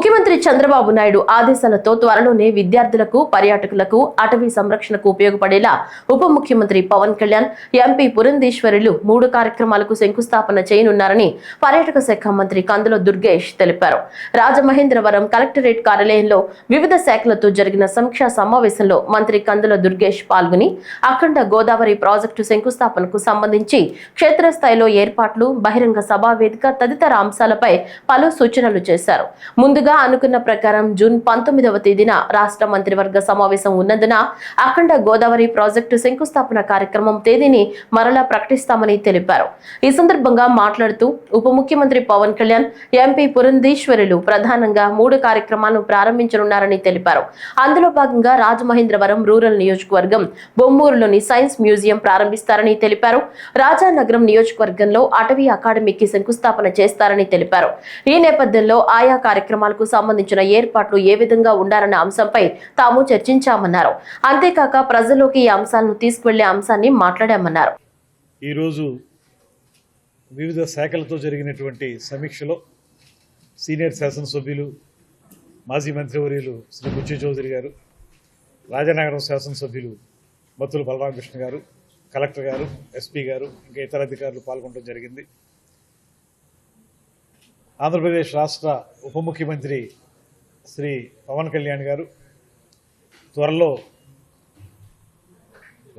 ముఖ్యమంత్రి చంద్రబాబు నాయుడు ఆదేశాలతో త్వరలోనే విద్యార్థులకు, పర్యాటకులకు, అటవీ సంరక్షణకు ఉపయోగపడేలా ఉప ముఖ్యమంత్రి పవన్ కళ్యాణ్, ఎంపీ పురంధేశ్వరులు 3 కార్యక్రమాలకు శంకుస్థాపన చేయనున్నారని పర్యాటక శాఖ మంత్రి కందుల దుర్గేష్ తెలిపారు. రాజమహేంద్రవరం కలెక్టరేట్ కార్యాలయంలో వివిధ శాఖలతో జరిగిన సమీక్షా సమావేశంలో మంత్రి కందుల దుర్గేష్ పాల్గొని అఖండ గోదావరి ప్రాజెక్టు శంకుస్థాపనకు సంబంధించి క్షేత్రస్థాయిలో ఏర్పాట్లు, బహిరంగ సభా వేదిక తదితర అంశాలపై పలు సూచనలు చేశారు. ముందుగా అనుకున్న ప్రకారం జూన్ 19వ తేదీన రాష్ట్ర మంత్రివర్గ సమావేశం ఉన్నందున అఖండ గోదావరి ప్రాజెక్టు శంకుస్థాపన కార్యక్రమం తేదీని మరలా ప్రకటిస్తామని తెలిపారు. ఈ సందర్భంగా మాట్లాడుతూ ఉప ముఖ్యమంత్రి పవన్ కళ్యాణ్, ఎంపీ పురంధేశ్వరులు ప్రధానంగా 3 కార్యక్రమాలను ప్రారంభించనున్నారని తెలిపారు. అందులో భాగంగా రాజమహేంద్రవరం రూరల్ నియోజకవర్గం బొమ్మూరులోని సైన్స్ మ్యూజియం ప్రారంభిస్తారని తెలిపారు. రాజానగరం నియోజకవర్గంలో అటవీ అకాడమీకి శంకుస్థాపన చేస్తారని తెలిపారు. ఈ నేపథ్యంలో ఆయా కార్యక్రమాలకు సంబంధించిన ఏర్పాట్లు ఏ విధంగా ఉండాలన్న అంశంపై తాము చర్చించామన్నారు. అంతేకాక ప్రజల్లోకి ఈ అంశాలను తీసుకువెళ్లే అంశాన్ని మాట్లాడామన్నారు. ఈరోజు వివిధ శాఖలతో జరిగినటువంటి సమీక్షలో సీనియర్ శాసనసభ్యులు, మాజీ మంత్రివర్యులు శ్రీ బుచ్చి చౌదరి గారు, రాజనగరం శాసనసభ్యులు మత్తుల బలరామకృష్ణ గారు, కలెక్టర్ గారు, ఎస్పీ గారు, ఇంకా ఇతర అధికారులు పాల్గొనడం జరిగింది. ఆంధ్రప్రదేశ్ రాష్ట్ర ఉప ముఖ్యమంత్రి శ్రీ పవన్ కళ్యాణ్ గారు త్వరలో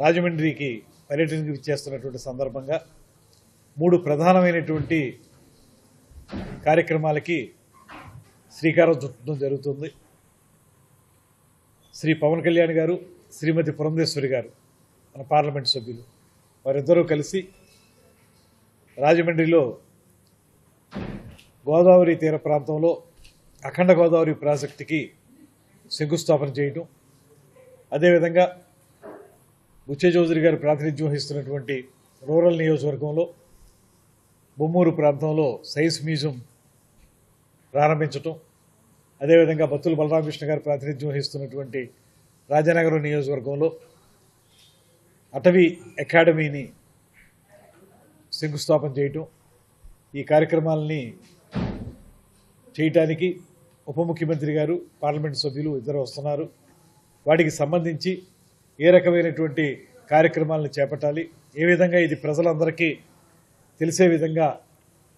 రాజమండ్రికి పర్యటనకు ఇచ్చేస్తున్నటువంటి సందర్భంగా 3 ప్రధానమైనటువంటి కార్యక్రమాలకి శ్రీకారం చుట్టడం జరుగుతుంది. శ్రీ పవన్ కళ్యాణ్ గారు, శ్రీమతి పురంధేశ్వరి గారు, మన పార్లమెంట్ సభ్యులు, వారిద్దరూ కలిసి రాజమండ్రిలో గోదావరి తీర ప్రాంతంలో అఖండ గోదావరి ప్రాజెక్టుకి శంకుస్థాపన చేయటం, అదేవిధంగా బుచ్చే చౌదరి గారు ప్రాతినిధ్యం వహిస్తున్నటువంటి రూరల్ నియోజకవర్గంలో బొమ్మూరు ప్రాంతంలో సైన్స్ మ్యూజియం ప్రారంభించటం, అదేవిధంగా బత్తుల బలరామకృష్ణ గారు ప్రాతినిధ్యం వహిస్తున్నటువంటి రాజనగరం నియోజకవర్గంలో అటవీ అకాడమీని శంకుస్థాపన చేయటం, ఈ కార్యక్రమాలని చేయటానికి ఉప ముఖ్యమంత్రి గారు, పార్లమెంట్ సభ్యులు ఇద్దరు వస్తున్నారు. వాటికి సంబంధించి ఏ రకమైనటువంటి కార్యక్రమాలను చేపట్టాలి, ఏ విధంగా ఇది ప్రజలందరికీ తెలిసే విధంగా,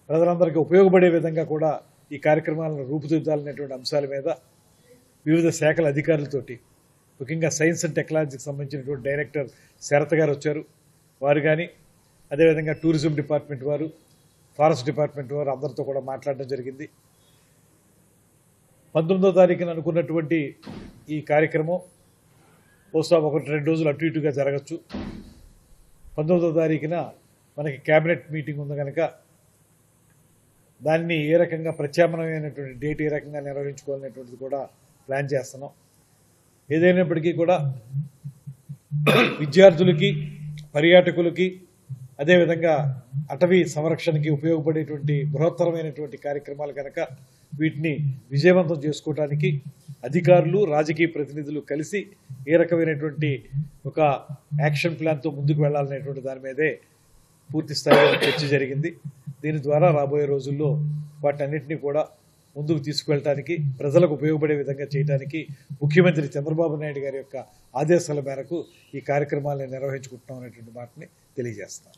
ప్రజలందరికీ ఉపయోగపడే విధంగా కూడా ఈ కార్యక్రమాలను రూపుదిద్దాలనేటువంటి అంశాల మీద వివిధ శాఖల అధికారులతోటి, ముఖ్యంగా సైన్స్ అండ్ టెక్నాలజీకి సంబంధించినటువంటి డైరెక్టర్ శరత్ గారు వచ్చారు. వారు కానీ, అదేవిధంగా టూరిజం డిపార్ట్మెంట్ వారు, ఫారెస్ట్ డిపార్ట్మెంట్ వారు అందరితో కూడా మాట్లాడడం జరిగింది. 19వ తారీఖున అనుకున్నటువంటి ఈ కార్యక్రమం బహుశా 1-2 రోజులు అటు ఇటుగా జరగచ్చు. 19వ తారీఖున మనకి క్యాబినెట్ మీటింగ్ ఉంది కనుక దాన్ని ఏ రకంగా ప్రత్యామ్నాయమైనటువంటి డేట్ ఏ రకంగా నిర్వహించుకోవాలనేటువంటిది కూడా ప్లాన్ చేస్తున్నాం. ఏదైనప్పటికీ కూడా విద్యార్థులకి, పర్యాటకులకి, అదేవిధంగా అటవీ సంరక్షణకి ఉపయోగపడేటువంటి బృహత్తరమైనటువంటి కార్యక్రమాలు కనుక వీటిని విజయవంతం చేసుకోవడానికి అధికారులు, రాజకీయ ప్రతినిధులు కలిసి ఏ రకమైనటువంటి ఒక యాక్షన్ ప్లాన్తో ముందుకు వెళ్లాలనేటువంటి దాని మీదే పూర్తి స్థాయిలో చర్చ జరిగింది. దీని ద్వారా రాబోయే రోజుల్లో వాటన్నిటినీ కూడా ముందుకు తీసుకువెళ్ళటానికి, ప్రజలకు ఉపయోగపడే విధంగా చేయడానికి ముఖ్యమంత్రి చంద్రబాబు నాయుడు గారి యొక్క ఆదేశాల మేరకు ఈ కార్యక్రమాలను నిర్వహించుకుంటున్నాం అనేటువంటి మాటని తెలియజేస్తున్నాం.